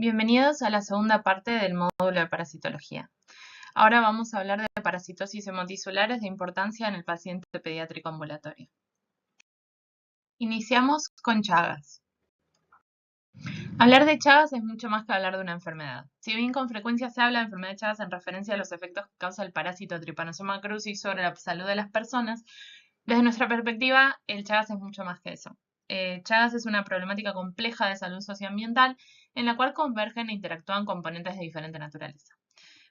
Bienvenidos a la segunda parte del módulo de parasitología. Ahora vamos a hablar de parasitosis hemotisulares de importancia en el paciente pediátrico ambulatorio. Iniciamos con Chagas. Hablar de Chagas es mucho más que hablar de una enfermedad. Si bien con frecuencia se habla de enfermedad de Chagas en referencia a los efectos que causa el parásito Trypanosoma cruzi sobre la salud de las personas, desde nuestra perspectiva, el Chagas es mucho más que eso. Chagas es una problemática compleja de salud socioambiental en la cual convergen e interactúan componentes de diferente naturaleza.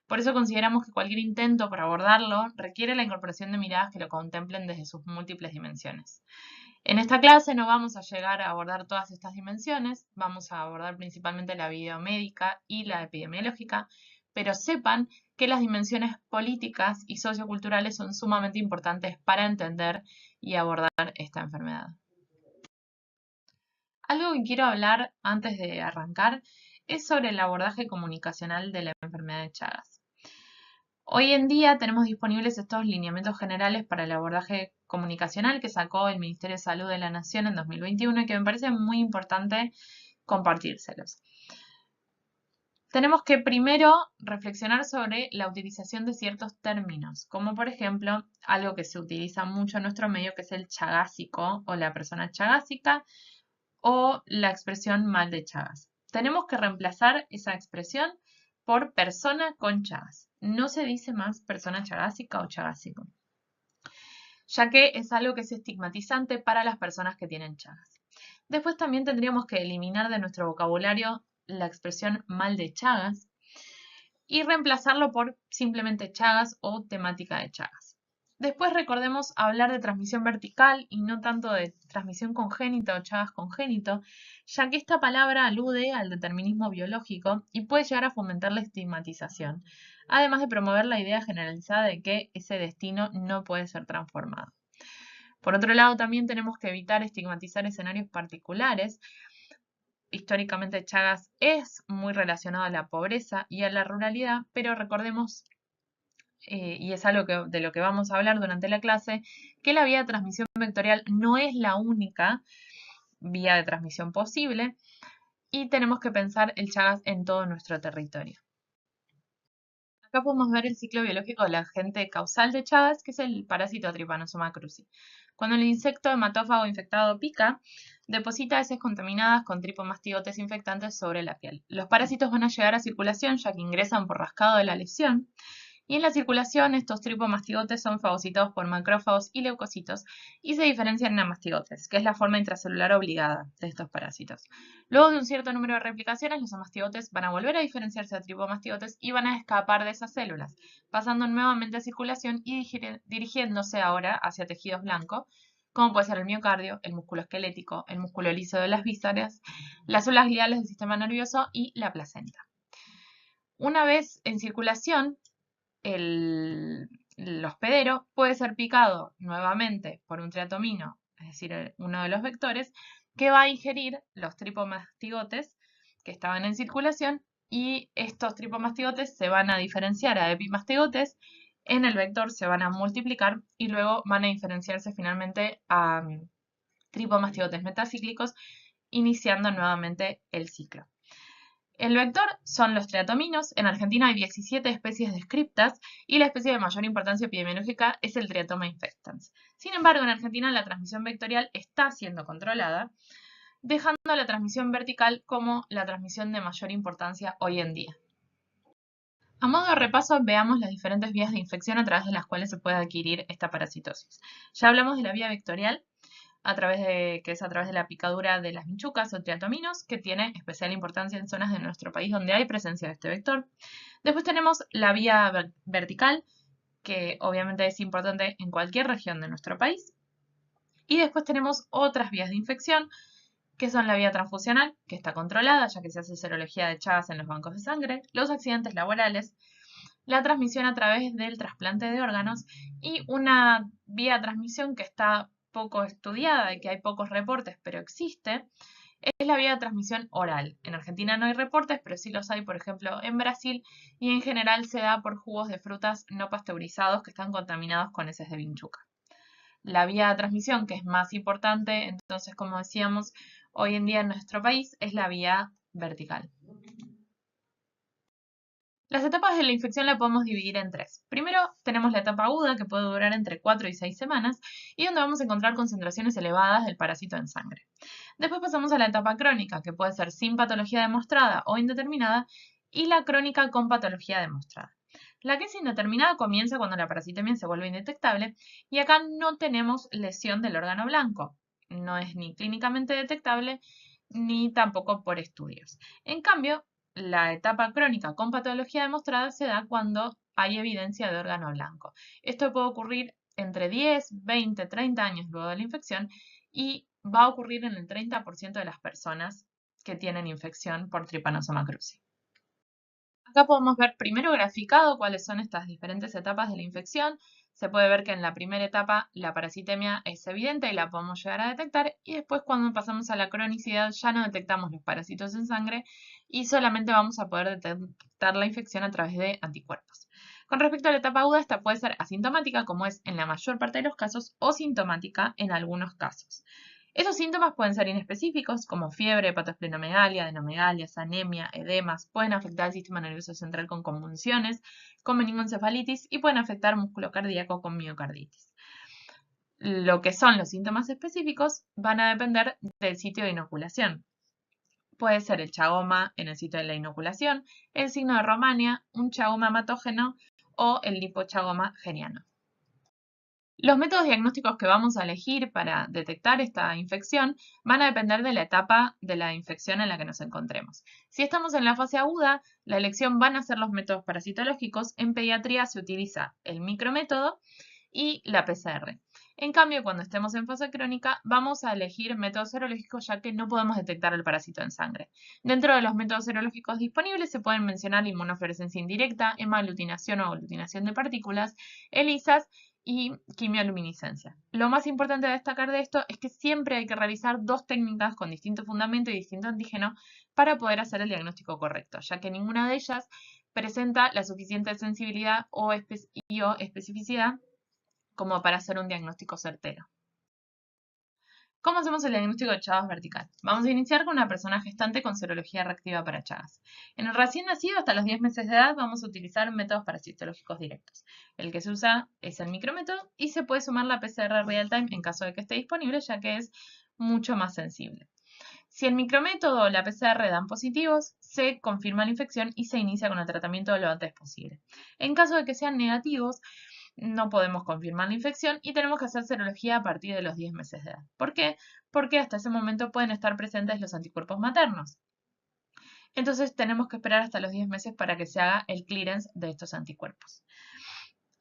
Por eso consideramos que cualquier intento por abordarlo requiere la incorporación de miradas que lo contemplen desde sus múltiples dimensiones. En esta clase no vamos a llegar a abordar todas estas dimensiones, vamos a abordar principalmente la biomédica y la epidemiológica, pero sepan que las dimensiones políticas y socioculturales son sumamente importantes para entender y abordar esta enfermedad. Algo que quiero hablar antes de arrancar es sobre el abordaje comunicacional de la enfermedad de Chagas. Hoy en día tenemos disponibles estos lineamientos generales para el abordaje comunicacional que sacó el Ministerio de Salud de la Nación en 2021 y que me parece muy importante compartírselos. Tenemos que primero reflexionar sobre la utilización de ciertos términos, como por ejemplo algo que se utiliza mucho en nuestro medio que es el chagásico o la persona chagásica o la expresión mal de Chagas. Tenemos que reemplazar esa expresión por persona con Chagas. No se dice más persona chagásica o chagásico, ya que es algo que es estigmatizante para las personas que tienen Chagas. Después también tendríamos que eliminar de nuestro vocabulario la expresión mal de Chagas y reemplazarlo por simplemente Chagas o temática de Chagas. Después recordemos hablar de transmisión vertical y no tanto de transmisión congénita o Chagas congénito, ya que esta palabra alude al determinismo biológico y puede llegar a fomentar la estigmatización, además de promover la idea generalizada de que ese destino no puede ser transformado. Por otro lado, también tenemos que evitar estigmatizar escenarios particulares. Históricamente Chagas es muy relacionado a la pobreza y a la ruralidad, pero recordemos, y es algo de lo que vamos a hablar durante la clase, que la vía de transmisión vectorial no es la única vía de transmisión posible y tenemos que pensar el Chagas en todo nuestro territorio. Acá podemos ver el ciclo biológico del agente causal de Chagas, que es el parásito Trypanosoma cruzi. Cuando el insecto hematófago infectado pica, deposita heces contaminadas con tripomastigotes infectantes sobre la piel. Los parásitos van a llegar a circulación ya que ingresan por rascado de la lesión. Y en la circulación, estos tripomastigotes son fagocitados por macrófagos y leucocitos y se diferencian en amastigotes, que es la forma intracelular obligada de estos parásitos. Luego de un cierto número de replicaciones, los amastigotes van a volver a diferenciarse de tripomastigotes y van a escapar de esas células, pasando nuevamente a circulación y dirigiéndose ahora hacia tejidos blancos, como puede ser el miocardio, el músculo esquelético, el músculo liso de las vísceras, las células gliales del sistema nervioso y la placenta. Una vez en circulación, el hospedero puede ser picado nuevamente por un triatomino, es decir, uno de los vectores, que va a ingerir los tripomastigotes que estaban en circulación y estos tripomastigotes se van a diferenciar a epimastigotes, en el vector se van a multiplicar y luego van a diferenciarse finalmente a tripomastigotes metacíclicos, iniciando nuevamente el ciclo. El vector son los triatominos. En Argentina hay 17 especies descriptas y la especie de mayor importancia epidemiológica es el Triatoma infectans. Sin embargo, en Argentina la transmisión vectorial está siendo controlada, dejando la transmisión vertical como la transmisión de mayor importancia hoy en día. A modo de repaso, veamos las diferentes vías de infección a través de las cuales se puede adquirir esta parasitosis. Ya hablamos de la vía vectorial, que es a través de la picadura de las vinchucas o triatominos, que tiene especial importancia en zonas de nuestro país donde hay presencia de este vector. Después tenemos la vía vertical, que obviamente es importante en cualquier región de nuestro país. Y después tenemos otras vías de infección, que son la vía transfusional, que está controlada, ya que se hace serología de Chagas en los bancos de sangre, los accidentes laborales, la transmisión a través del trasplante de órganos y una vía de transmisión que está poco estudiada y que hay pocos reportes, pero existe, es la vía de transmisión oral. En Argentina no hay reportes, pero sí los hay, por ejemplo, en Brasil, y en general se da por jugos de frutas no pasteurizados que están contaminados con heces de vinchuca. La vía de transmisión, que es más importante, entonces, como decíamos, hoy en día en nuestro país, es la vía vertical. Las etapas de la infección la podemos dividir en tres. Primero tenemos la etapa aguda, que puede durar entre 4 y 6 semanas, y donde vamos a encontrar concentraciones elevadas del parásito en sangre. Después pasamos a la etapa crónica, que puede ser sin patología demostrada o indeterminada, y la crónica con patología demostrada. La que es indeterminada comienza cuando la parasitemia se vuelve indetectable, y acá no tenemos lesión del órgano blanco. No es ni clínicamente detectable, ni tampoco por estudios. En cambio, la etapa crónica con patología demostrada se da cuando hay evidencia de órgano blanco. Esto puede ocurrir entre 10, 20, 30 años luego de la infección y va a ocurrir en el 30% de las personas que tienen infección por Trypanosoma cruzi. Acá podemos ver primero graficado cuáles son estas diferentes etapas de la infección. Se puede ver que en la primera etapa la parasitemia es evidente y la podemos llegar a detectar, y después cuando pasamos a la cronicidad ya no detectamos los parásitos en sangre y solamente vamos a poder detectar la infección a través de anticuerpos. Con respecto a la etapa aguda, esta puede ser asintomática, como es en la mayor parte de los casos, o sintomática en algunos casos. Esos síntomas pueden ser inespecíficos, como fiebre, hepatosplenomegalia, adenomegalias, anemia, edemas, pueden afectar al sistema nervioso central con convulsiones, con meningoencefalitis y pueden afectar músculo cardíaco con miocarditis. Lo que son los síntomas específicos van a depender del sitio de inoculación. Puede ser el chagoma en el sitio de la inoculación, el signo de Romania, un chagoma hematógeno o el lipochagoma geniano. Los métodos diagnósticos que vamos a elegir para detectar esta infección van a depender de la etapa de la infección en la que nos encontremos. Si estamos en la fase aguda, la elección van a ser los métodos parasitológicos. En pediatría se utiliza el micrométodo y la PCR. En cambio, cuando estemos en fase crónica, vamos a elegir métodos serológicos, ya que no podemos detectar el parásito en sangre. Dentro de los métodos serológicos disponibles se pueden mencionar inmunofluorescencia indirecta, hemaglutinación o aglutinación de partículas, ELISAs y quimioluminiscencia. Lo más importante a destacar de esto es que siempre hay que realizar dos técnicas con distinto fundamento y distinto antígeno para poder hacer el diagnóstico correcto, ya que ninguna de ellas presenta la suficiente sensibilidad o especificidad como para hacer un diagnóstico certero. ¿Cómo hacemos el diagnóstico de Chagas vertical? Vamos a iniciar con una persona gestante con serología reactiva para Chagas. En el recién nacido, hasta los 10 meses de edad, vamos a utilizar métodos parasitológicos directos. El que se usa es el micrométodo y se puede sumar la PCR real time en caso de que esté disponible, ya que es mucho más sensible. Si el micrométodo o la PCR dan positivos, se confirma la infección y se inicia con el tratamiento lo antes posible. En caso de que sean negativos, no podemos confirmar la infección y tenemos que hacer serología a partir de los 10 meses de edad. ¿Por qué? Porque hasta ese momento pueden estar presentes los anticuerpos maternos. Entonces tenemos que esperar hasta los 10 meses para que se haga el clearance de estos anticuerpos.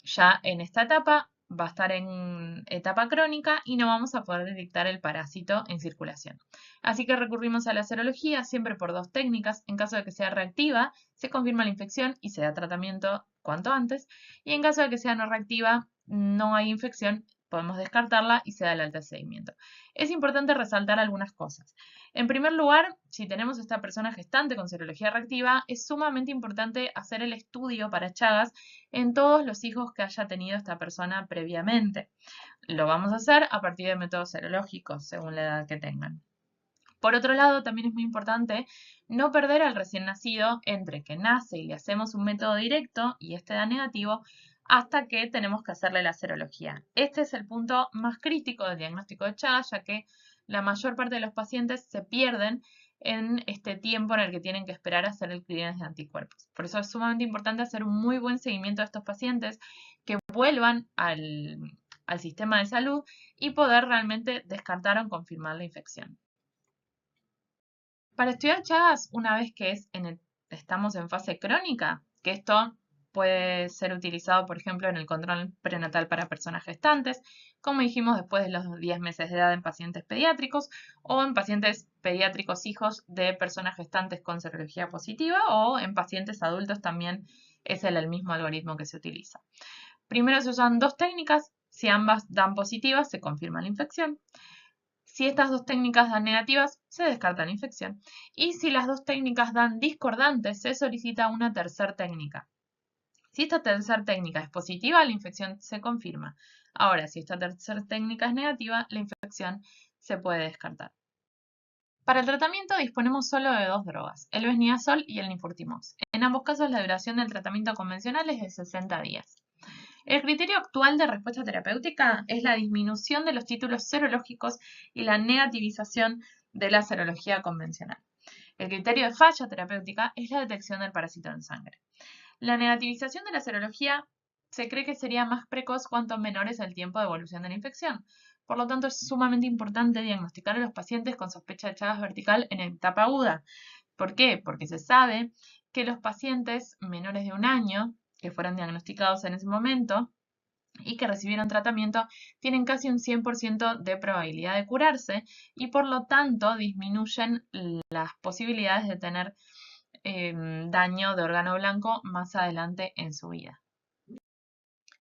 Ya en esta etapa va a estar en etapa crónica y no vamos a poder detectar el parásito en circulación. Así que recurrimos a la serología siempre por dos técnicas. En caso de que sea reactiva, se confirma la infección y se da tratamiento cuanto antes. Y en caso de que sea no reactiva, no hay infección, podemos descartarla y se da el alta de seguimiento. Es importante resaltar algunas cosas. En primer lugar, si tenemos esta persona gestante con serología reactiva, es sumamente importante hacer el estudio para Chagas en todos los hijos que haya tenido esta persona previamente. Lo vamos a hacer a partir de métodos serológicos, según la edad que tengan. Por otro lado, también es muy importante no perder al recién nacido entre que nace y le hacemos un método directo y este da negativo, hasta que tenemos que hacerle la serología. Este es el punto más crítico del diagnóstico de Chagas, ya que la mayor parte de los pacientes se pierden en este tiempo en el que tienen que esperar a hacer el clearance de anticuerpos. Por eso es sumamente importante hacer un muy buen seguimiento de estos pacientes, que vuelvan al sistema de salud y poder realmente descartar o confirmar la infección. Para estudiar Chagas, una vez que estamos en fase crónica, que esto puede ser utilizado, por ejemplo, en el control prenatal para personas gestantes, como dijimos, después de los 10 meses de edad en pacientes pediátricos o en pacientes pediátricos hijos de personas gestantes con serología positiva, o en pacientes adultos también es el mismo algoritmo que se utiliza. Primero se usan dos técnicas. Si ambas dan positivas, se confirma la infección. Si estas dos técnicas dan negativas, se descarta la infección. Y si las dos técnicas dan discordantes, se solicita una tercera técnica. Si esta tercera técnica es positiva, la infección se confirma. Ahora, si esta tercera técnica es negativa, la infección se puede descartar. Para el tratamiento disponemos solo de dos drogas, el besniazol y el nifurtimox. En ambos casos la duración del tratamiento convencional es de 60 días. El criterio actual de respuesta terapéutica es la disminución de los títulos serológicos y la negativización de la serología convencional. El criterio de falla terapéutica es la detección del parásito en sangre. La negativización de la serología se cree que sería más precoz cuanto menor es el tiempo de evolución de la infección. Por lo tanto, es sumamente importante diagnosticar a los pacientes con sospecha de Chagas vertical en etapa aguda. ¿Por qué? Porque se sabe que los pacientes menores de un año, que fueron diagnosticados en ese momento y que recibieron tratamiento, tienen casi un 100% de probabilidad de curarse y por lo tanto disminuyen las posibilidades de tener daño de órgano blanco más adelante en su vida.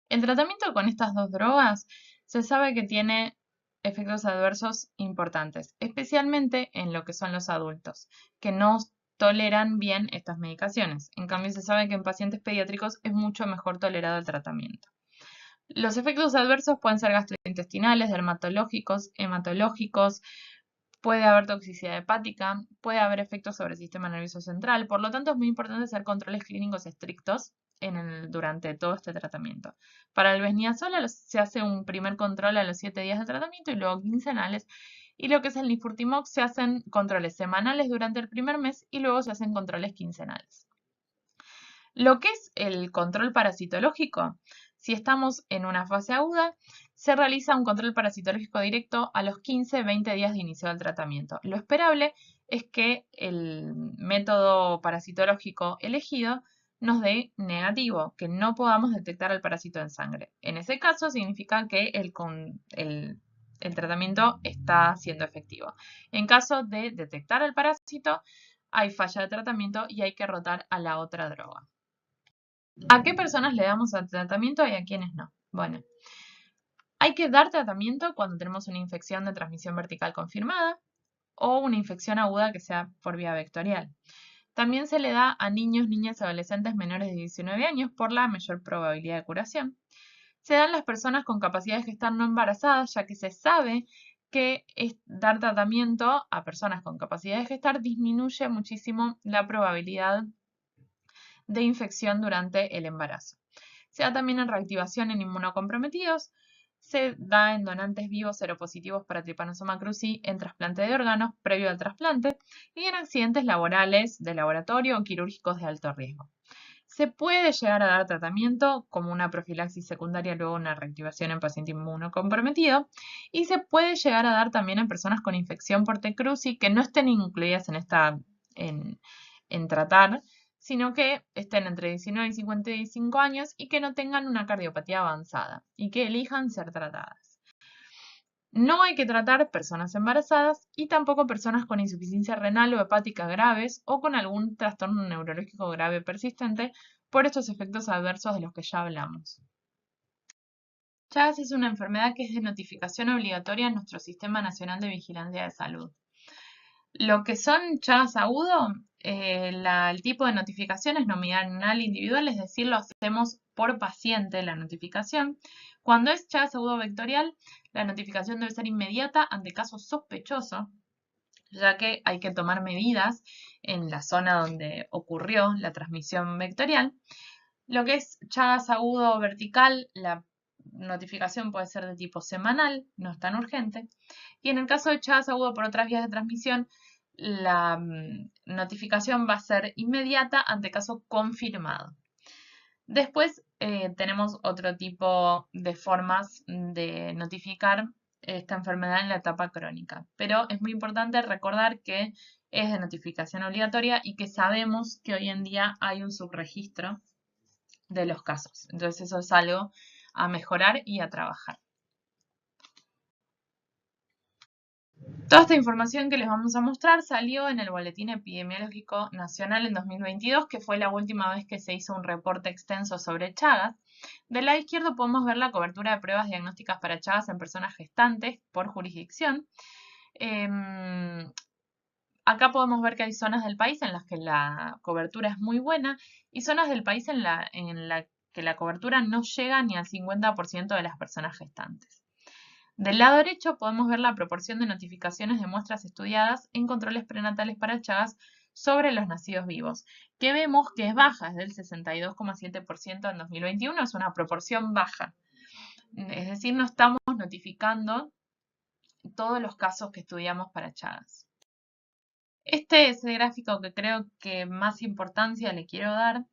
El tratamiento con estas dos drogas se sabe que tiene efectos adversos importantes, especialmente en lo que son los adultos, que no toleran bien estas medicaciones. En cambio, se sabe que en pacientes pediátricos es mucho mejor tolerado el tratamiento. Los efectos adversos pueden ser gastrointestinales, dermatológicos, hematológicos, puede haber toxicidad hepática, puede haber efectos sobre el sistema nervioso central, por lo tanto es muy importante hacer controles clínicos estrictos durante todo este tratamiento. Para el besniazol se hace un primer control a los 7 días de tratamiento y luego quincenales, y lo que es el nifurtimox se hacen controles semanales durante el primer mes y luego se hacen controles quincenales. Lo que es el control parasitológico, si estamos en una fase aguda, se realiza un control parasitológico directo a los 15-20 días de inicio del tratamiento. Lo esperable es que el método parasitológico elegido nos dé negativo, que no podamos detectar el parásito en sangre. En ese caso significa que el tratamiento está siendo efectivo. En caso de detectar el parásito, hay falla de tratamiento y hay que rotar a la otra droga. ¿A qué personas le damos el tratamiento y a quiénes no? Bueno, hay que dar tratamiento cuando tenemos una infección de transmisión vertical confirmada o una infección aguda que sea por vía vectorial. También se le da a niños, niñas y adolescentes menores de 19 años por la mayor probabilidad de curación. Se dan las personas con capacidad de gestar no embarazadas, ya que se sabe que dar tratamiento a personas con capacidad de gestar disminuye muchísimo la probabilidad de infección durante el embarazo. Se da también en reactivación en inmunocomprometidos, se da en donantes vivos seropositivos para Trypanosoma cruzi en trasplante de órganos previo al trasplante y en accidentes laborales de laboratorio o quirúrgicos de alto riesgo. Se puede llegar a dar tratamiento como una profilaxis secundaria luego una reactivación en paciente inmunocomprometido y se puede llegar a dar también en personas con infección por T. cruzi que no estén incluidas en tratar, sino que estén entre 19 y 55 años y que no tengan una cardiopatía avanzada y que elijan ser tratadas. No hay que tratar personas embarazadas y tampoco personas con insuficiencia renal o hepática graves o con algún trastorno neurológico grave persistente por estos efectos adversos de los que ya hablamos. Chagas es una enfermedad que es de notificación obligatoria en nuestro Sistema Nacional de Vigilancia de Salud. Lo que son Chagas agudo, el tipo de notificación es nominal individual, es decir, lo hacemos por paciente la notificación. Cuando es Chagas agudo vectorial, la notificación debe ser inmediata ante caso sospechoso, ya que hay que tomar medidas en la zona donde ocurrió la transmisión vectorial. Lo que es Chagas agudo vertical, la notificación puede ser de tipo semanal, no es tan urgente. Y en el caso de Chagas agudo por otras vías de transmisión, la notificación va a ser inmediata ante caso confirmado. Después tenemos otro tipo de formas de notificar esta enfermedad en la etapa crónica, pero es muy importante recordar que es de notificación obligatoria y que sabemos que hoy en día hay un subregistro de los casos. Entonces eso es algo a mejorar y a trabajar. Toda esta información que les vamos a mostrar salió en el Boletín Epidemiológico Nacional en 2022, que fue la última vez que se hizo un reporte extenso sobre Chagas. Del lado izquierdo podemos ver la cobertura de pruebas diagnósticas para Chagas en personas gestantes por jurisdicción. Acá podemos ver que hay zonas del país en las que la cobertura es muy buena y zonas del país en la que la cobertura no llega ni al 50% de las personas gestantes. Del lado derecho podemos ver la proporción de notificaciones de muestras estudiadas en controles prenatales para Chagas sobre los nacidos vivos, que vemos que es baja, es del 62,7% en 2021, es una proporción baja. Es decir, no estamos notificando todos los casos que estudiamos para Chagas. Este es el gráfico que creo que más importancia le quiero dar,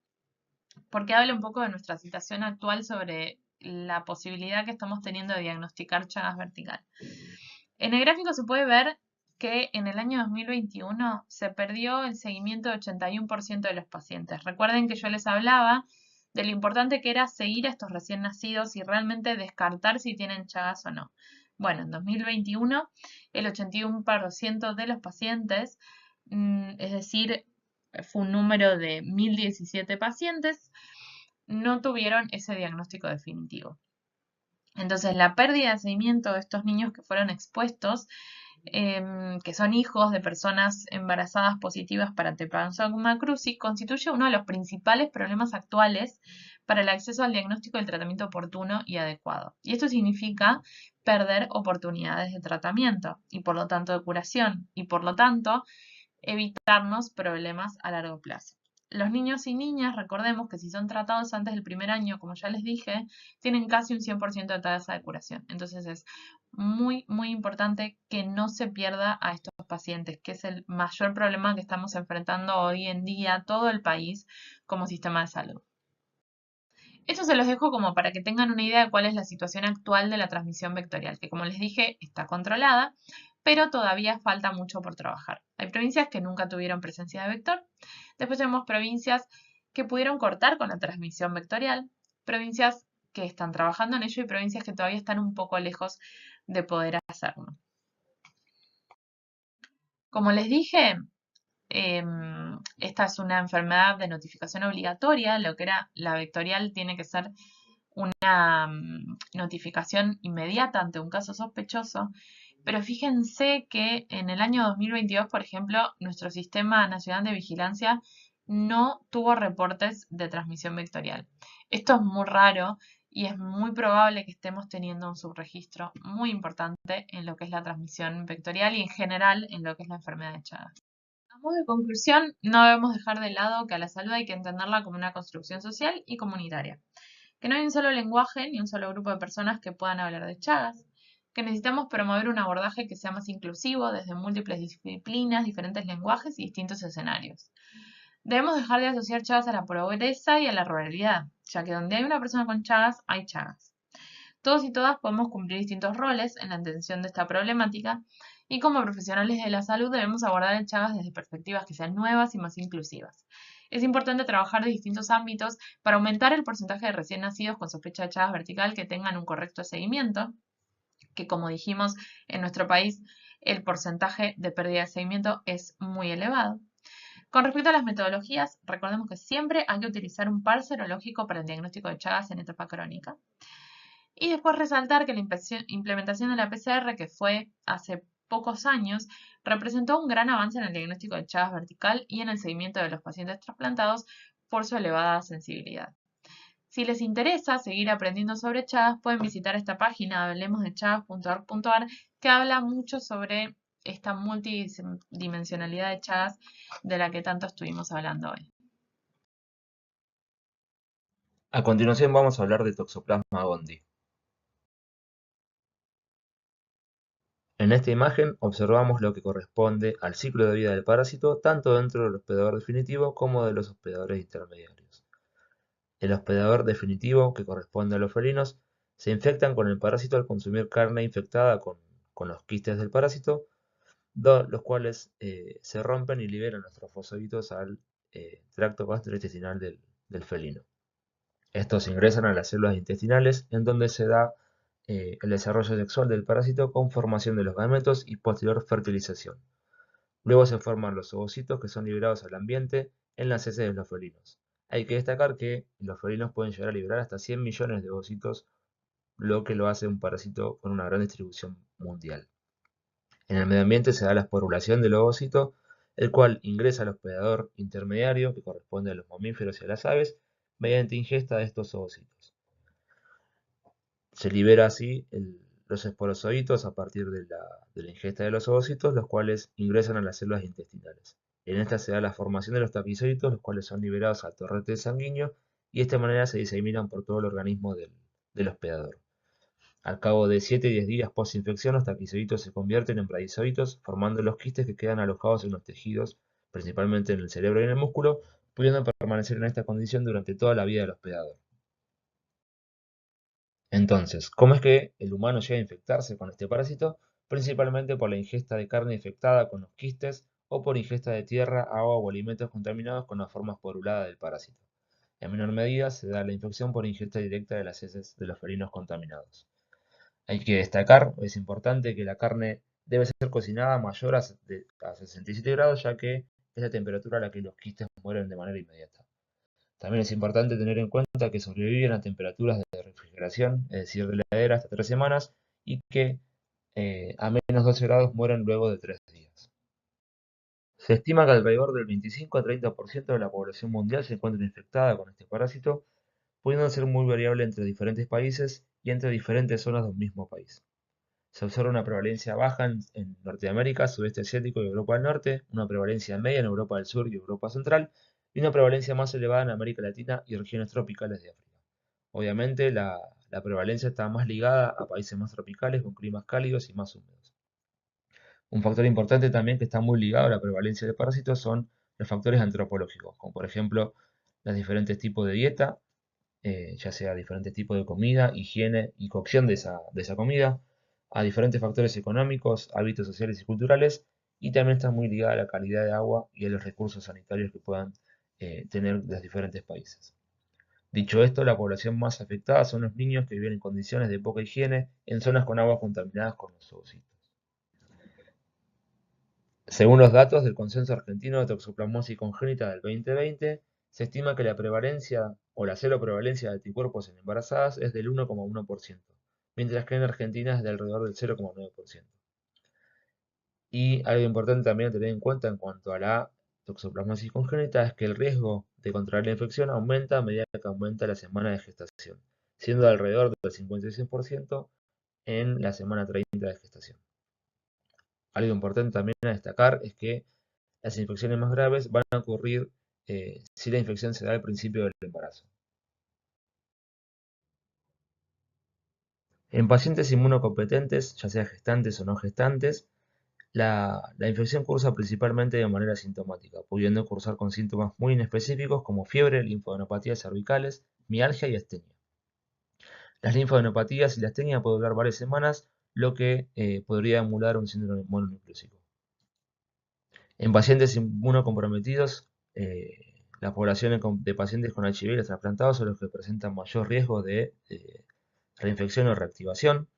porque habla un poco de nuestra situación actual sobre la posibilidad que estamos teniendo de diagnosticar Chagas vertical. En el gráfico se puede ver que en el año 2021 se perdió el seguimiento de 81% de los pacientes. Recuerden que yo les hablaba de lo importante que era seguir a estos recién nacidos y realmente descartar si tienen Chagas o no. Bueno, en 2021 el 81% de los pacientes, es decir, fue un número de 1017 pacientes, no tuvieron ese diagnóstico definitivo. Entonces, la pérdida de seguimiento de estos niños que fueron expuestos, que son hijos de personas embarazadas positivas para Trypanosoma cruzi, constituye uno de los principales problemas actuales para el acceso al diagnóstico y el tratamiento oportuno y adecuado. Y esto significa perder oportunidades de tratamiento y por lo tanto de curación y por lo tanto evitarnos problemas a largo plazo. Los niños y niñas, recordemos que si son tratados antes del primer año, como ya les dije, tienen casi un 100% de tasa de curación. Entonces es muy, muy importante que no se pierda a estos pacientes, que es el mayor problema que estamos enfrentando hoy en día todo el país como sistema de salud. Esto se los dejo como para que tengan una idea de cuál es la situación actual de la transmisión vectorial, que como les dije está controlada, pero todavía falta mucho por trabajar. Hay provincias que nunca tuvieron presencia de vector, después tenemos provincias que pudieron cortar con la transmisión vectorial, provincias que están trabajando en ello y provincias que todavía están un poco lejos de poder hacerlo. Como les dije, esta es una enfermedad de notificación obligatoria, lo que era la vectorial tiene que ser una notificación inmediata ante un caso sospechoso, pero fíjense que en el año 2022, por ejemplo, nuestro Sistema Nacional de Vigilancia no tuvo reportes de transmisión vectorial. Esto es muy raro y es muy probable que estemos teniendo un subregistro muy importante en lo que es la transmisión vectorial y en general en lo que es la enfermedad de Chagas. A modo de conclusión, no debemos dejar de lado que a la salud hay que entenderla como una construcción social y comunitaria, que no hay un solo lenguaje ni un solo grupo de personas que puedan hablar de Chagas, que necesitamos promover un abordaje que sea más inclusivo desde múltiples disciplinas, diferentes lenguajes y distintos escenarios. Debemos dejar de asociar Chagas a la pobreza y a la ruralidad, ya que donde hay una persona con Chagas, hay Chagas. Todos y todas podemos cumplir distintos roles en la atención de esta problemática y como profesionales de la salud debemos abordar el Chagas desde perspectivas que sean nuevas y más inclusivas. Es importante trabajar de distintos ámbitos para aumentar el porcentaje de recién nacidos con sospecha de Chagas vertical que tengan un correcto seguimiento, que como dijimos en nuestro país el porcentaje de pérdida de seguimiento es muy elevado. Con respecto a las metodologías, recordemos que siempre hay que utilizar un par serológico para el diagnóstico de Chagas en etapa crónica. Y después resaltar que la implementación de la PCR, que fue hace pocos años, representó un gran avance en el diagnóstico de Chagas vertical y en el seguimiento de los pacientes trasplantados por su elevada sensibilidad. Si les interesa seguir aprendiendo sobre Chagas, pueden visitar esta página hablemosdechagas.org.ar que habla mucho sobre esta multidimensionalidad de Chagas de la que tanto estuvimos hablando hoy. A continuación vamos a hablar de Toxoplasma gondii. En esta imagen observamos lo que corresponde al ciclo de vida del parásito tanto dentro del hospedador definitivo como de los hospedadores intermediarios. El hospedador definitivo, que corresponde a los felinos, se infectan con el parásito al consumir carne infectada con los quistes del parásito, los cuales se rompen y liberan los trofosoritos al tracto gastrointestinal del felino. Estos ingresan a las células intestinales en donde se da el desarrollo sexual del parásito con formación de los gametos y posterior fertilización. Luego se forman los ovocitos que son liberados al ambiente en las heces de los felinos. Hay que destacar que los felinos pueden llegar a liberar hasta 100 millones de ovocitos, lo que lo hace un parásito con una gran distribución mundial. En el medio ambiente se da la esporulación del ovocito, el cual ingresa al hospedador intermediario, que corresponde a los mamíferos y a las aves, mediante ingesta de estos ovocitos. Se libera así los esporozoitos a partir de la ingesta de los ovocitos, los cuales ingresan a las células intestinales. En esta se da la formación de los taquizoitos, los cuales son liberados al torrente sanguíneo y de esta manera se diseminan por todo el organismo del hospedador. Al cabo de 7 y 10 días post-infección, los taquizoitos se convierten en bradizoitos, formando los quistes que quedan alojados en los tejidos, principalmente en el cerebro y en el músculo, pudiendo permanecer en esta condición durante toda la vida del hospedador. Entonces, ¿cómo es que el humano llega a infectarse con este parásito? Principalmente por la ingesta de carne infectada con los quistes o por ingesta de tierra, agua o alimentos contaminados con la forma esporulada del parásito. En menor medida se da la infección por ingesta directa de las heces de los felinos contaminados. Hay que destacar, es importante que la carne debe ser cocinada mayor a 67 grados, ya que es la temperatura a la que los quistes mueren de manera inmediata. También es importante tener en cuenta que sobreviven a temperaturas de refrigeración, es decir, de la heladera hasta 3 semanas, y que a menos 12 grados mueren luego de 3 días. Se estima que alrededor del 25 a 30% de la población mundial se encuentra infectada con este parásito, pudiendo ser muy variable entre diferentes países y entre diferentes zonas de un mismo país. Se observa una prevalencia baja en Norteamérica, sudeste asiático y Europa del Norte, una prevalencia media en Europa del Sur y Europa Central, y una prevalencia más elevada en América Latina y regiones tropicales de África. Obviamente, la prevalencia está más ligada a países más tropicales con climas cálidos y más húmedos. Un factor importante también que está muy ligado a la prevalencia de parásitos son los factores antropológicos, como por ejemplo los diferentes tipos de dieta, ya sea diferentes tipos de comida, higiene y cocción de esa comida, a diferentes factores económicos, hábitos sociales y culturales, y también está muy ligada a la calidad de agua y a los recursos sanitarios que puedan tener los diferentes países. Dicho esto, la población más afectada son los niños que viven en condiciones de poca higiene en zonas con aguas contaminadas con los ovocitos. Según los datos del Consenso Argentino de Toxoplasmosis Congénita del 2020, se estima que la prevalencia o la cero prevalencia de anticuerpos en embarazadas es del 1,1%, mientras que en Argentina es de alrededor del 0,9%. Y algo importante también a tener en cuenta en cuanto a la toxoplasmosis congénita es que el riesgo de contraer la infección aumenta a medida que aumenta la semana de gestación, siendo de alrededor del 56% en la semana 30 de gestación. Algo importante también a destacar es que las infecciones más graves van a ocurrir si la infección se da al principio del embarazo. En pacientes inmunocompetentes, ya sea gestantes o no gestantes, la infección cursa principalmente de manera sintomática, pudiendo cursar con síntomas muy inespecíficos como fiebre, linfadonopatías cervicales, mialgia y astenia. Las linfadonopatías y la astenia pueden durar varias semanas, lo que podría emular un síndrome mononucleósico. En pacientes inmunocomprometidos, las poblaciones de pacientes con HIV y los trasplantados son los que presentan mayor riesgo de reinfección o reactivación.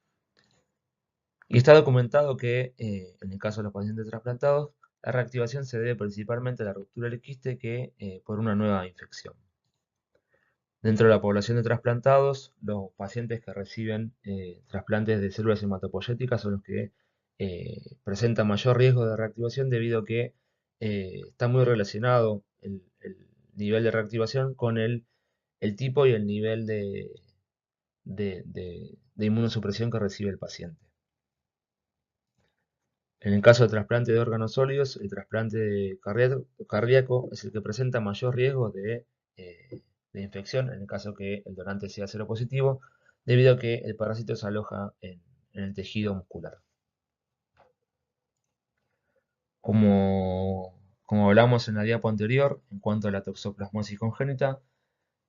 Y está documentado que en el caso de los pacientes trasplantados, la reactivación se debe principalmente a la ruptura del quiste que por una nueva infección. Dentro de la población de trasplantados, los pacientes que reciben trasplantes de células hematopoyéticas son los que presentan mayor riesgo de reactivación debido a que está muy relacionado el nivel de reactivación con el tipo y el nivel de inmunosupresión que recibe el paciente. En el caso de trasplante de órganos sólidos, el trasplante cardíaco es el que presenta mayor riesgo de infección, en el caso que el donante sea seropositivo, debido a que el parásito se aloja en el tejido muscular. Como hablamos en la diapo anterior, en cuanto a la toxoplasmosis congénita,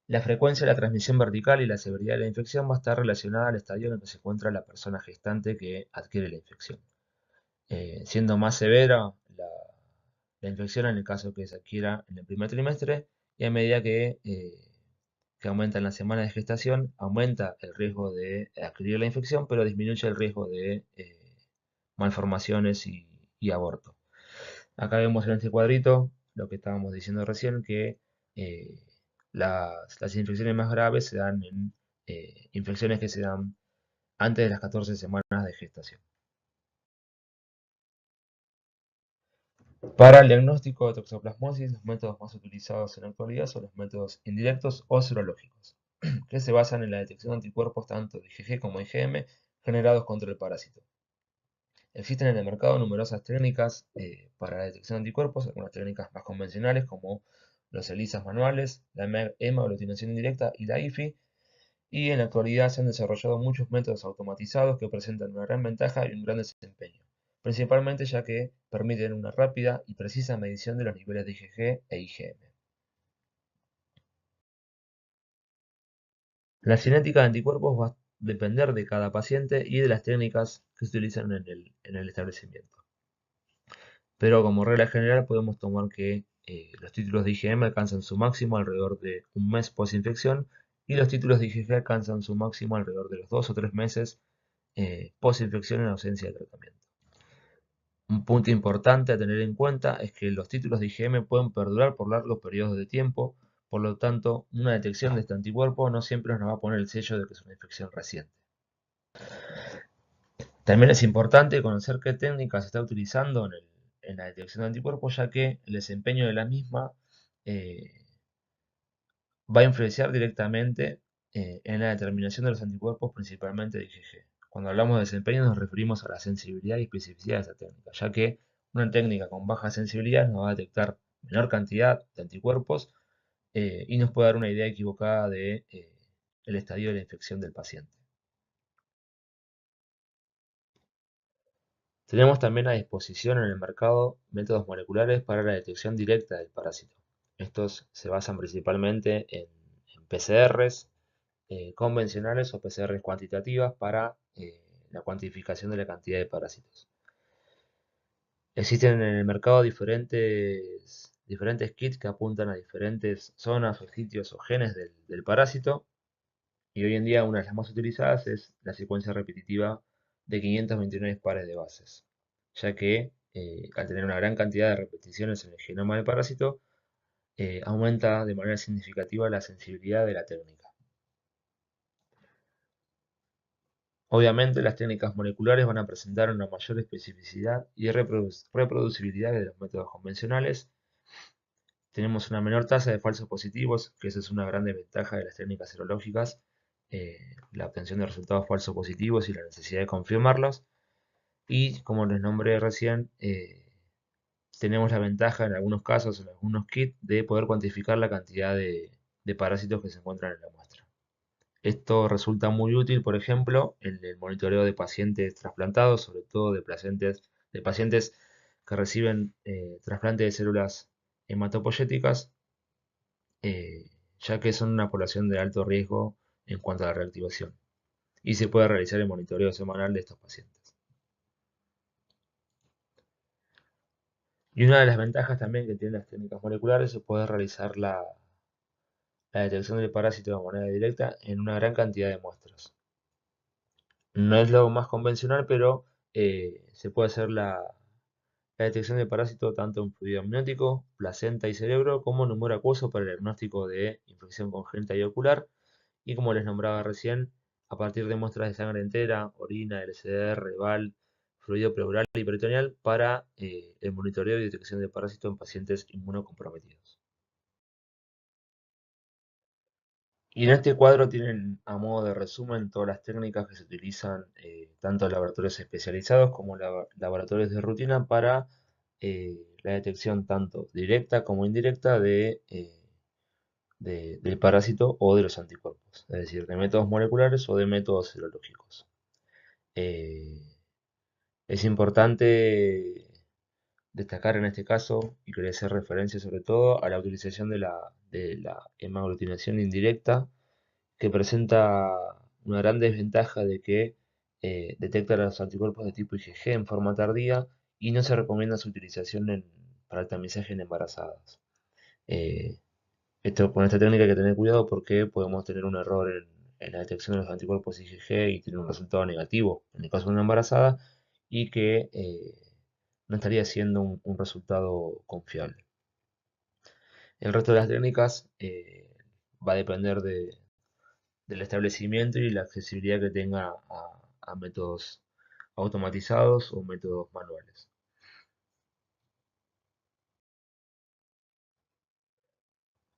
la frecuencia de la transmisión vertical y la severidad de la infección va a estar relacionada al estadio en el que se encuentra la persona gestante que adquiere la infección. Siendo más severa la infección en el caso que se adquiera en el primer trimestre y a medida que aumentan las semanas de gestación, aumenta el riesgo de adquirir la infección, pero disminuye el riesgo de malformaciones y aborto. Acá vemos en este cuadrito lo que estábamos diciendo recién, que eh, las infecciones más graves se dan en infecciones que se dan antes de las 14 semanas de gestación. Para el diagnóstico de toxoplasmosis, los métodos más utilizados en la actualidad son los métodos indirectos o serológicos, que se basan en la detección de anticuerpos tanto de IgG como IgM generados contra el parásito. Existen en el mercado numerosas técnicas para la detección de anticuerpos, algunas técnicas más convencionales como los ELISAs manuales, la hemaglutinación indirecta y la IFI, y en la actualidad se han desarrollado muchos métodos automatizados que presentan una gran ventaja y un gran desempeño, principalmente ya que permiten una rápida y precisa medición de los niveles de IgG e IgM. La cinética de anticuerpos va a depender de cada paciente y de las técnicas que se utilizan en el establecimiento. Pero como regla general podemos tomar que los títulos de IgM alcanzan su máximo alrededor de un mes post-infección y los títulos de IgG alcanzan su máximo alrededor de los 2 o 3 meses post-infección en ausencia de tratamiento. Un punto importante a tener en cuenta es que los títulos de IgM pueden perdurar por largos periodos de tiempo, por lo tanto, una detección de este anticuerpo no siempre nos va a poner el sello de que es una infección reciente. También es importante conocer qué técnica se está utilizando en la detección de anticuerpos, ya que el desempeño de la misma eh, va a influenciar directamente en la determinación de los anticuerpos, principalmente de IgG. Cuando hablamos de desempeño nos referimos a la sensibilidad y especificidad de esa técnica, ya que una técnica con baja sensibilidad nos va a detectar menor cantidad de anticuerpos y nos puede dar una idea equivocada de el estadio de la infección del paciente. Tenemos también a disposición en el mercado métodos moleculares para la detección directa del parásito. Estos se basan principalmente en PCRs convencionales o PCRs cuantitativas para la cuantificación de la cantidad de parásitos. Existen en el mercado diferentes kits que apuntan a diferentes zonas o sitios o genes del parásito y hoy en día una de las más utilizadas es la secuencia repetitiva de 529 pares de bases, ya que al tener una gran cantidad de repeticiones en el genoma del parásito, aumenta de manera significativa la sensibilidad de la técnica. Obviamente las técnicas moleculares van a presentar una mayor especificidad y reproducibilidad de los métodos convencionales. Tenemos una menor tasa de falsos positivos, que esa es una gran desventaja de las técnicas serológicas, la obtención de resultados falsos positivos y la necesidad de confirmarlos. Y como les nombré recién, tenemos la ventaja en algunos casos, en algunos kits, de poder cuantificar la cantidad de parásitos que se encuentran en la muestra. Esto resulta muy útil, por ejemplo, en el monitoreo de pacientes trasplantados, sobre todo de pacientes que reciben trasplante de células hematopoyéticas, ya que son una población de alto riesgo en cuanto a la reactivación, y se puede realizar el monitoreo semanal de estos pacientes. Y una de las ventajas también que tienen las técnicas moleculares es poder realizar la detección del parásito de manera directa en una gran cantidad de muestras. No es lo más convencional, pero se puede hacer la detección de parásito tanto en fluido amniótico, placenta y cerebro, como en humor acuoso para el diagnóstico de infección congénita y ocular. Y como les nombraba recién, a partir de muestras de sangre entera, orina, LCD, BAL, fluido pleural y peritoneal para el monitoreo y detección de parásito en pacientes inmunocomprometidos. Y en este cuadro tienen a modo de resumen todas las técnicas que se utilizan tanto en laboratorios especializados como laboratorios de rutina para la detección tanto directa como indirecta del parásito o de los anticuerpos, es decir, de métodos moleculares o de métodos serológicos. Eh, es importante destacar en este caso, y quería hacer referencia sobre todo a la utilización de la hemaglutinación indirecta, que presenta una gran desventaja de que detecta los anticuerpos de tipo IgG en forma tardía y no se recomienda su utilización para el tamizaje en embarazadas. Eh, con esta técnica hay que tener cuidado porque podemos tener un error en la detección de los anticuerpos IgG y tener un resultado negativo en el caso de una embarazada y que no estaría siendo un resultado confiable. El resto de las técnicas va a depender del establecimiento y la accesibilidad que tenga a métodos automatizados o métodos manuales.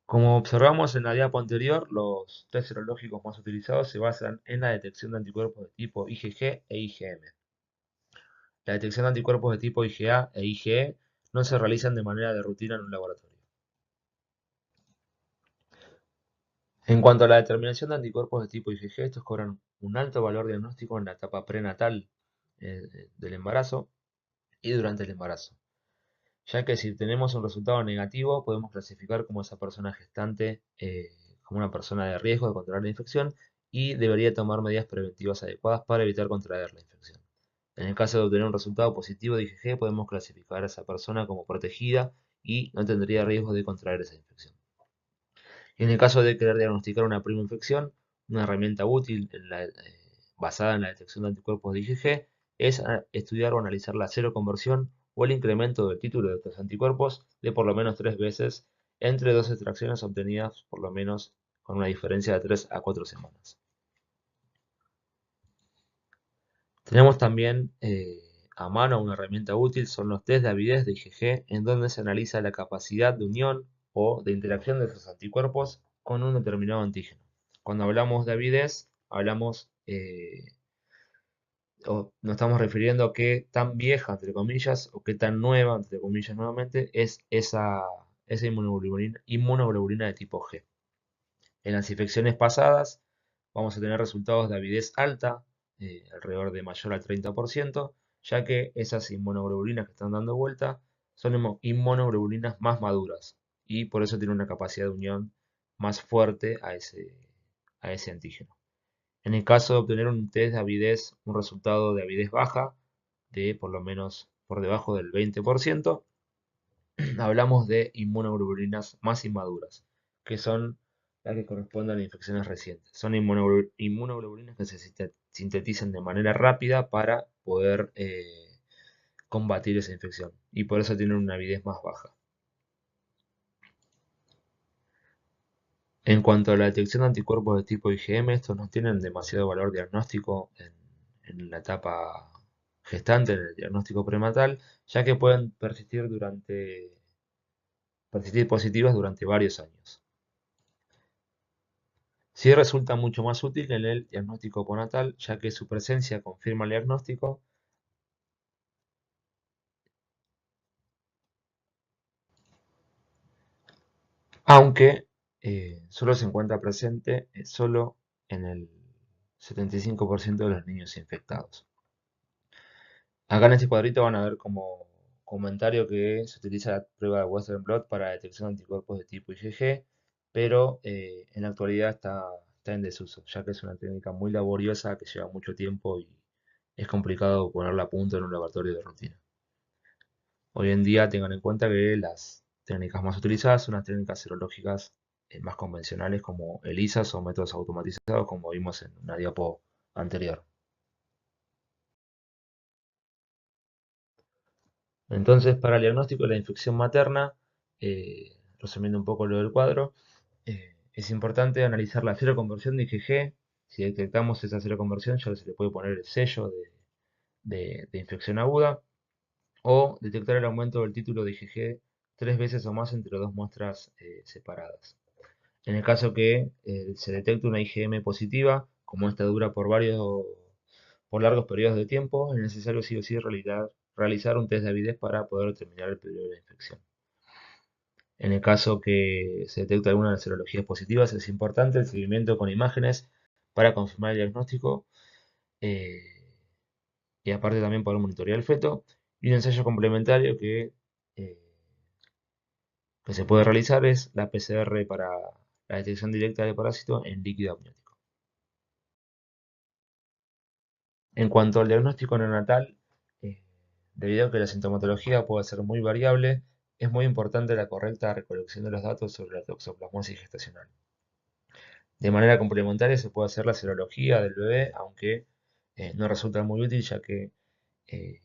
Como observamos en la diapo anterior, los test serológicos más utilizados se basan en la detección de anticuerpos de tipo IgG e IgM. La detección de anticuerpos de tipo IgA e IgE no se realizan de manera de rutina en un laboratorio. En cuanto a la determinación de anticuerpos de tipo IgG, estos cobran un alto valor diagnóstico en la etapa prenatal del embarazo y durante el embarazo, ya que si tenemos un resultado negativo podemos clasificar como esa persona gestante como una persona de riesgo de contraer la infección y debería tomar medidas preventivas adecuadas para evitar contraer la infección. En el caso de obtener un resultado positivo de IgG podemos clasificar a esa persona como protegida y no tendría riesgo de contraer esa infección. En el caso de querer diagnosticar una prima infección, una herramienta útil basada en la detección de anticuerpos de IgG es estudiar o analizar la seroconversión o el incremento del título de estos anticuerpos de por lo menos 3 veces entre dos extracciones obtenidas por lo menos con una diferencia de 3 a 4 semanas. Tenemos también a mano una herramienta útil, son los test de avidez de IgG, en donde se analiza la capacidad de unión o de interacción de esos anticuerpos con un determinado antígeno. Cuando hablamos de avidez, hablamos o nos estamos refiriendo a qué tan vieja, entre comillas, o qué tan nueva, entre comillas nuevamente, es esa inmunoglobulina de tipo G. En las infecciones pasadas vamos a tener resultados de avidez alta, alrededor de mayor al 30%, ya que esas inmunoglobulinas que están dando vuelta son inmunoglobulinas más maduras y por eso tienen una capacidad de unión más fuerte a ese antígeno. En el caso de obtener un test de avidez, un resultado de avidez baja, de por lo menos por debajo del 20%, hablamos de inmunoglobulinas más inmaduras, que son las que corresponden a infecciones recientes. Son inmunoglobulinas que se sintetizan de manera rápida para poder combatir esa infección y por eso tienen una avidez más baja. En cuanto a la detección de anticuerpos de tipo IgM, estos no tienen demasiado valor diagnóstico en la etapa gestante, en el diagnóstico prenatal, ya que pueden persistir positivas durante varios años. Sí resulta mucho más útil en el diagnóstico postnatal, ya que su presencia confirma el diagnóstico, aunque solo se encuentra presente solo en el 75% de los niños infectados. Acá en este cuadrito van a ver como comentario que se utiliza la prueba de Western blot para detección de anticuerpos de tipo IgG, pero en la actualidad está en desuso, ya que es una técnica muy laboriosa que lleva mucho tiempo y es complicado ponerla a punto en un laboratorio de rutina. Hoy en día tengan en cuenta que las técnicas más utilizadas son las técnicas serológicas más convencionales como ELISAs o métodos automatizados como vimos en una diapo anterior. Entonces, para el diagnóstico de la infección materna, resumiendo un poco lo del cuadro, es importante analizar la seroconversión de IgG. Si detectamos esa seroconversión, ya se le puede poner el sello de infección aguda o detectar el aumento del título de IgG 3 veces o más entre dos muestras separadas. En el caso que se detecte una IgM positiva, como esta dura por largos periodos de tiempo, es necesario sí o sí realizar un test de avidez para poder determinar el periodo de infección. En el caso que se detecte alguna de las serologías positivas, es importante el seguimiento con imágenes para confirmar el diagnóstico eh, y aparte también poder monitorear el feto. Y un ensayo complementario eh, que se puede realizar es la PCR para la detección directa del parásito en líquido amniótico. En cuanto al diagnóstico neonatal, eh, debido a que la sintomatología puede ser muy variable, es muy importante la correcta recolección de los datos sobre la toxoplasmosis gestacional. De manera complementaria se puede hacer la serología del bebé, aunque no resulta muy útil ya que eh,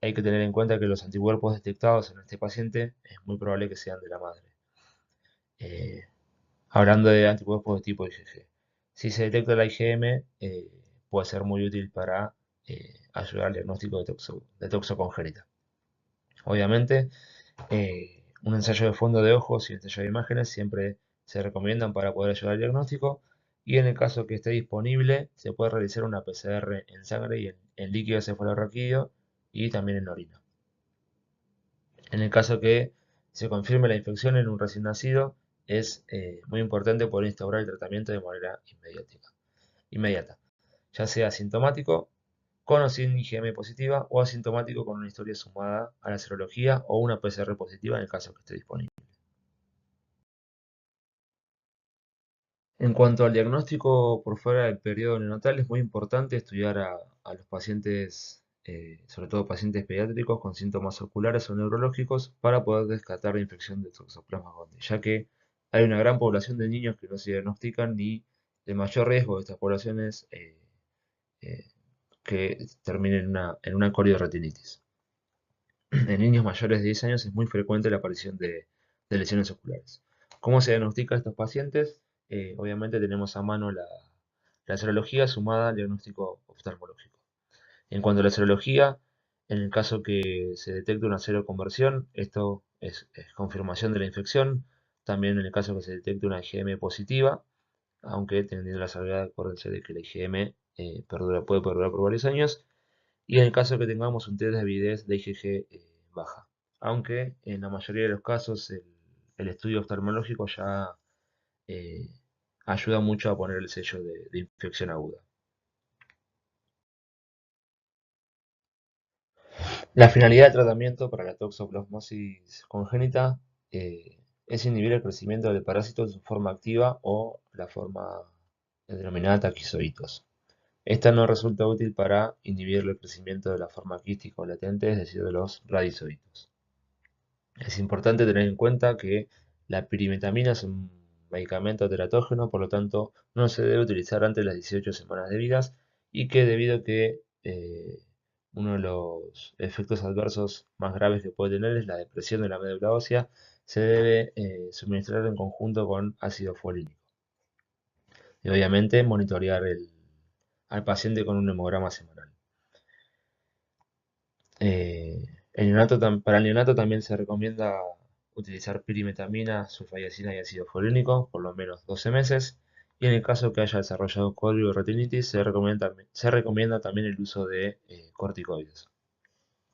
hay que tener en cuenta que los anticuerpos detectados en este paciente es muy probable que sean de la madre. Eh, Hablando de anticuerpos de tipo IgG. Si se detecta la IgM, puede ser muy útil para ayudar al diagnóstico de toxo congénita. Obviamente, un ensayo de fondo de ojos y un ensayo de imágenes siempre se recomiendan para poder ayudar al diagnóstico, y en el caso que esté disponible se puede realizar una PCR en sangre y en líquido cefalorraquídeo y también en orina. En el caso que se confirme la infección en un recién nacido, es muy importante poder instaurar el tratamiento de manera inmediata, ya sea asintomático, con o sin IgM positiva, o asintomático con una historia sumada a la serología o una PCR positiva en el caso que esté disponible. En cuanto al diagnóstico por fuera del periodo neonatal, es muy importante estudiar a los pacientes, sobre todo pacientes pediátricos con síntomas oculares o neurológicos, para poder descartar la infección de Toxoplasma gondii, ya que hay una gran población de niños que no se diagnostican, y el mayor riesgo de estas poblaciones eh, que terminen en una coriorretinitis. En niños mayores de 10 años es muy frecuente la aparición de lesiones oculares. ¿Cómo se diagnostica a estos pacientes? Obviamente tenemos a mano la serología sumada al diagnóstico oftalmológico. En cuanto a la serología, en el caso que se detecte una seroconversión, esto es confirmación de la infección. También en el caso que se detecte una IgM positiva, aunque teniendo la salvedad, acuérdense de que la IgM puede perdurar por varios años. Y en el caso que tengamos un test de avidez de IgG baja. Aunque en la mayoría de los casos el estudio oftalmológico ya eh, ayuda mucho a poner el sello de infección aguda. La finalidad del tratamiento para la toxoplasmosis congénita es inhibir el crecimiento del parásito en su forma activa o la forma denominada taquizoitos. Esta no resulta útil para inhibir el crecimiento de la forma quística o latente, es decir, de los radizoitos. Es importante tener en cuenta que la pirimetamina es un medicamento teratógeno, por lo tanto no se debe utilizar antes de las 18 semanas de vida, y que debido a que uno de los efectos adversos más graves que puede tener es la depresión de la médula ósea, se debe suministrar en conjunto con ácido folínico. Y obviamente monitorear al paciente con un hemograma semanal. Para el neonato también se recomienda utilizar pirimetamina, sulfadiazina y ácido folínico por lo menos 12 meses. Y en el caso que haya desarrollado coriorretinitis, se recomienda también el uso de corticoides.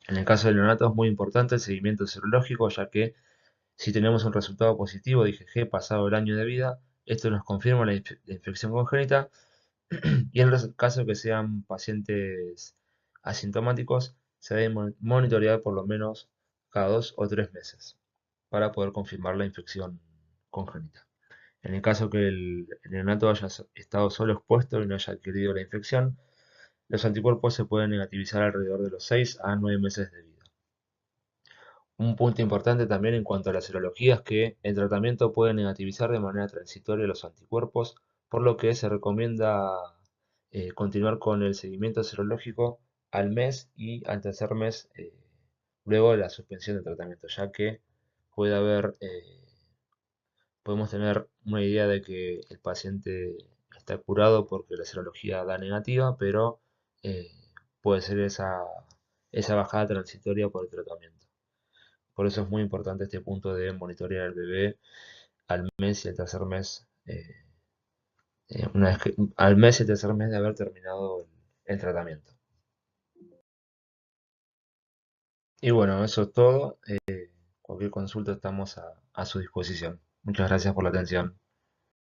En el caso del neonato es muy importante el seguimiento serológico, ya que si tenemos un resultado positivo de IgG pasado el año de vida, esto nos confirma la infección congénita. Y en el caso que sean pacientes asintomáticos, se debe monitorear por lo menos cada 2 o 3 meses para poder confirmar la infección congénita. En el caso que el neonato haya estado solo expuesto y no haya adquirido la infección, los anticuerpos se pueden negativizar alrededor de los 6 a 9 meses de vida. Un punto importante también en cuanto a la serología es que el tratamiento puede negativizar de manera transitoria los anticuerpos, por lo que se recomienda continuar con el seguimiento serológico al mes y al tercer mes luego de la suspensión del tratamiento, ya que puede haber, podemos tener una idea de que el paciente está curado porque la serología da negativa, pero eh, puede ser esa bajada transitoria por el tratamiento. Por eso es muy importante este punto de monitorear al bebé al mes y al tercer mes, al mes y el tercer mes de haber terminado el tratamiento. Y bueno, eso es todo. Cualquier consulta estamos a su disposición. Muchas gracias por la atención.